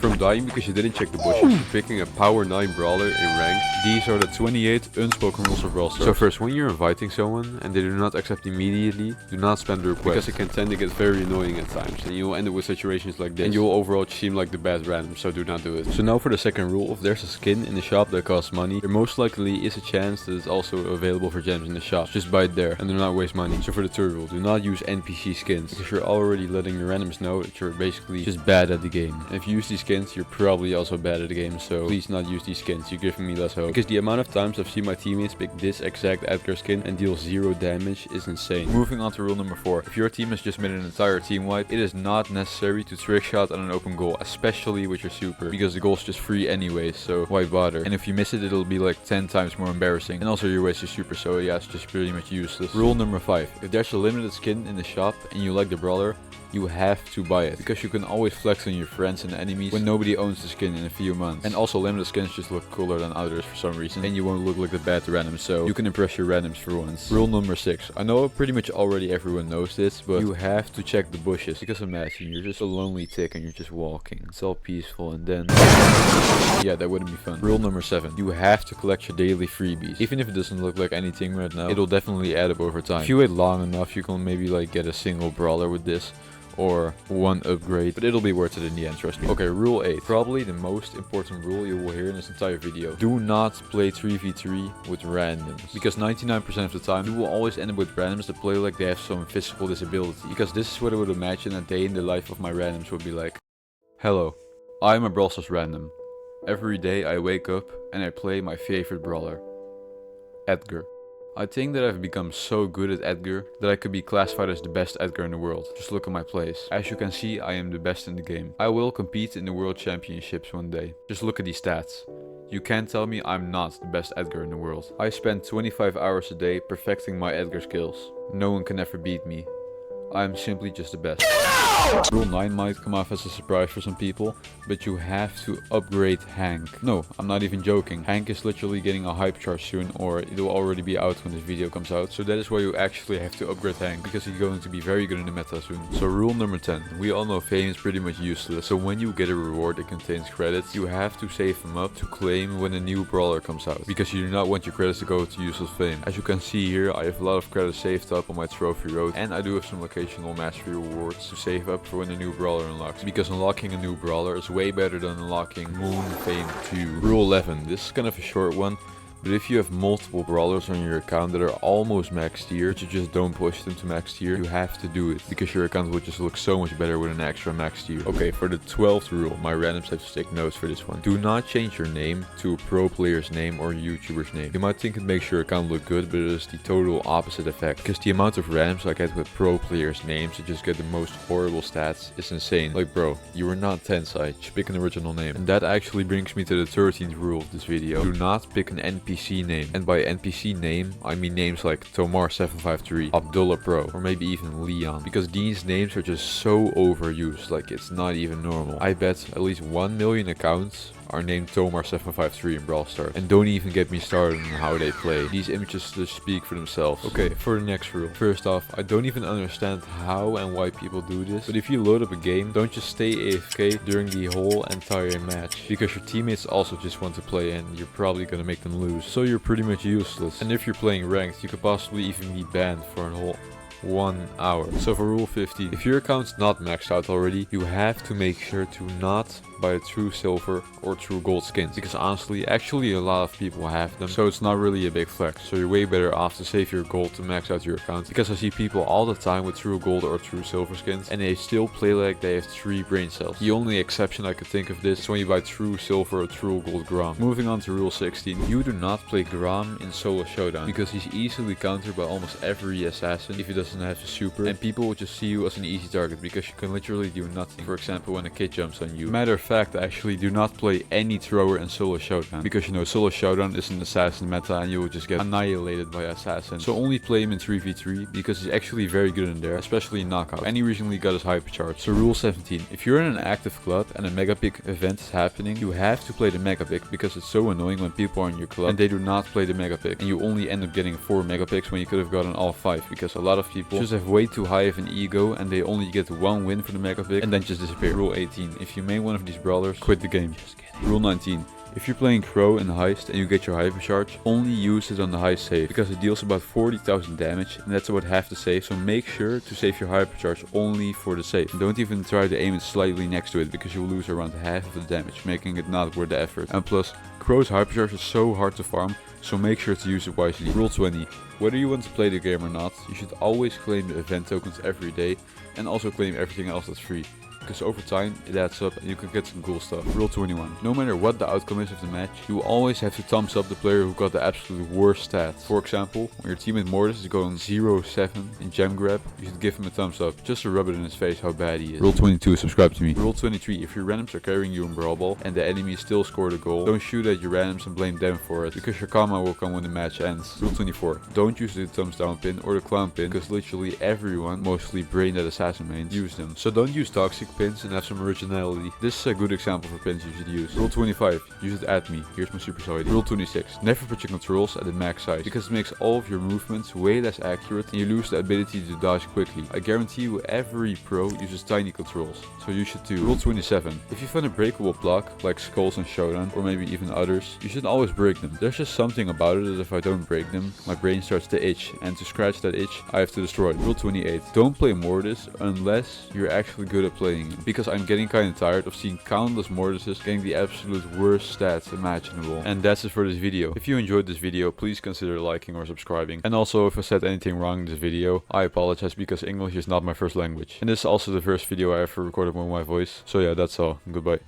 From dying because you didn't check the bushes to picking a power 9 brawler in rank, these are the 28 unspoken rules of Brawl Stars. So first, when you're inviting someone and they do not accept immediately, do not spam the request, because it can tend to get very annoying at times and you'll end up with situations like this and you'll overall seem like the bad random, so do not do it. So now for the second rule, if there's a skin in the shop that costs money, there most likely is a chance that it's also available for gems in the shop. Just buy it there and do not waste money. So for the third rule, do not use NPC skins, because you're already letting your randoms know that you're basically just bad at the game. And if you use these skins, you're probably also bad at the game, so please not use these skins, you're giving me less hope. Because the amount of times I've seen my teammates pick this exact Edgar skin and deal 0 damage is insane. Moving on to rule number 4. If your team has just made an entire team wipe, it is not necessary to trick shot on an open goal, especially with your super, because the goal's just free anyway, so why bother? And if you miss it, it'll be like 10 times more embarrassing, and also you waste your super, so yeah, it's just pretty much useless. Rule number 5. If there's a limited skin in the shop and you like the brawler, you have to buy it, because you can always flex on your friends and enemies when nobody owns the skin in a few months. And also limited skins just look cooler than others for some reason, and you won't look like the bad random, so you can impress your randoms for once. Rule number 6. I know pretty much already everyone knows this, but you have to check the bushes, because imagine you're just a lonely tick and you're just walking. It's all peaceful and then yeah, that wouldn't be fun. Rule number 7. You have to collect your daily freebies. Even if it doesn't look like anything right now, it'll definitely add up over time. If you wait long enough, you can maybe like get a single brawler with this, or one upgrade, but it'll be worth it in the end, trust me. Okay, rule 8. Probably the most important rule you will hear in this entire video. Do not play 3v3 with randoms, because 99% of the time you will always end up with randoms that play like they have some physical disability, because this is what I would imagine a day in the life of my randoms would be like. Hello, I'm a Brawl Stars random. Every day I wake up and I play my favorite brawler, Edgar. I think that I've become so good at Edgar that I could be classified as the best Edgar in the world. Just look at my plays. As you can see, I am the best in the game. I will compete in the World Championships one day. Just look at these stats. You can't tell me I'm not the best Edgar in the world. I spend 25 hours a day perfecting my Edgar skills. No one can ever beat me. I am simply just the best. Rule 9 might come off as a surprise for some people, but you have to upgrade Hank. No, I'm not even joking. Hank is literally getting a hype charge soon, or it will already be out when this video comes out. So that is why you actually have to upgrade Hank, because he's going to be very good in the meta soon. So rule number 10. We all know fame is pretty much useless. So when you get a reward that contains credits, you have to save them up to claim when a new brawler comes out, because you do not want your credits to go to useless fame. As you can see here, I have a lot of credits saved up on my trophy road, and I do have some occasional mastery rewards to save up for when a new brawler unlocks, because unlocking a new brawler is way better than unlocking Moon Fame 2. Rule 11. This is kind of a short one, but if you have multiple brawlers on your account that are almost max tier, but you just don't push them to max tier, you have to do it, because your account will just look so much better with an extra max tier. Okay, for the 12th rule, my randoms have to take notes for this one. Do not change your name to a pro player's name or a YouTuber's name. You might think it makes your account look good, but it is the total opposite effect, because the amount of randoms I get with pro players' names that just get the most horrible stats is insane. Like, bro, you are not Tensai, just pick an original name. And that actually brings me to the 13th rule of this video. Do not pick an NPC name, and by NPC name I mean names like Tomar753, Abdullah Pro, or maybe even Leon, because these names are just so overused, like it's not even normal. I bet at least 1 million accounts are named Tomar753 in Brawl Stars, and don't even get me started on how they play. These images just speak for themselves. Okay, for the next rule. First off, I don't even understand how and why people do this, but if you load up a game, don't just stay AFK during the whole entire match, because your teammates also just want to play and you're probably gonna make them lose, so you're pretty much useless. And if you're playing ranked, you could possibly even be banned for a whole 1 hour. So for rule 15, if your account's not maxed out already, you have to make sure to not buy true silver or true gold skins, because honestly, actually a lot of people have them, so it's not really a big flex. So you're way better off to save your gold to max out your account, because I see people all the time with true gold or true silver skins and they still play like they have 3 brain cells. The only exception I could think of this is when you buy true silver or true gold Grom. Moving on to rule 16, you do not play Grom in solo showdown, because he's easily countered by almost every assassin if he doesn't have a super, and people will just see you as an easy target because you can literally do nothing. For example, when a kid jumps on you. Matter of fact, actually do not play any thrower in solo showdown, because you know solo showdown is an assassin meta and you will just get annihilated by assassins. So only play him in 3v3, because he's actually very good in there, especially in knockout, and he recently got his hypercharge. So rule 17, if you're in an active club and a mega pick event is happening, you have to play the mega pick, because it's so annoying when people are in your club and they do not play the mega pick, and you only end up getting 4 mega picks when you could have gotten all 5, because a lot of people just have way too high of an ego and they only get 1 win for the mega pick and then just disappear. Rule 18, if you main one of these brawlers, quit the game. Rule 19. If you're playing Crow in Heist and you get your hypercharge, only use it on the Heist save, because it deals about 40,000 damage and that's about half the save, so make sure to save your hypercharge only for the save. Don't even try to aim it slightly next to it, because you will lose around half of the damage, making it not worth the effort. And plus, Crow's hypercharge is so hard to farm, so make sure to use it wisely. Rule 20. Whether you want to play the game or not, you should always claim the event tokens every day and also claim everything else that's free, because over time it adds up and you can get some cool stuff. Rule 21. No matter what the outcome is of the match, you will always have to thumbs up the player who got the absolute worst stats. For example, when your teammate Mortis is going 0-7 in gem grab, you should give him a thumbs up, just to rub it in his face how bad he is. Rule 22. Subscribe to me. Rule 23. If your randoms are carrying you in Brawl Ball and the enemy still scored a goal, don't shoot at your randoms and blame them for it, because your karma will come when the match ends. Rule 24. Don't use the thumbs down pin or the clown pin, because literally everyone, mostly brain dead assassin mains, use them. So don't use toxic pins and have some originality. This is a good example for pins you should use. Rule 25. Use it at me. Here's my super solid. Rule 26. Never put your controls at the max size, because it makes all of your movements way less accurate and you lose the ability to dodge quickly. I guarantee you every pro uses tiny controls, so you should too. Rule 27. If you find a breakable block, like skulls and showdown, or maybe even others, you should always break them. There's just something about it that if I don't break them, my brain starts to itch, and to scratch that itch, I have to destroy it. Rule 28. Don't play Mortis unless you're actually good at playing him, because I'm getting kinda tired of seeing countless Mortises getting the absolute worst stats imaginable. And that's it for this video. If you enjoyed this video, please consider liking or subscribing. And also, if I said anything wrong in this video, I apologize, because English is not my first language. And this is also the first video I ever recorded with my voice. So yeah, that's all. Goodbye.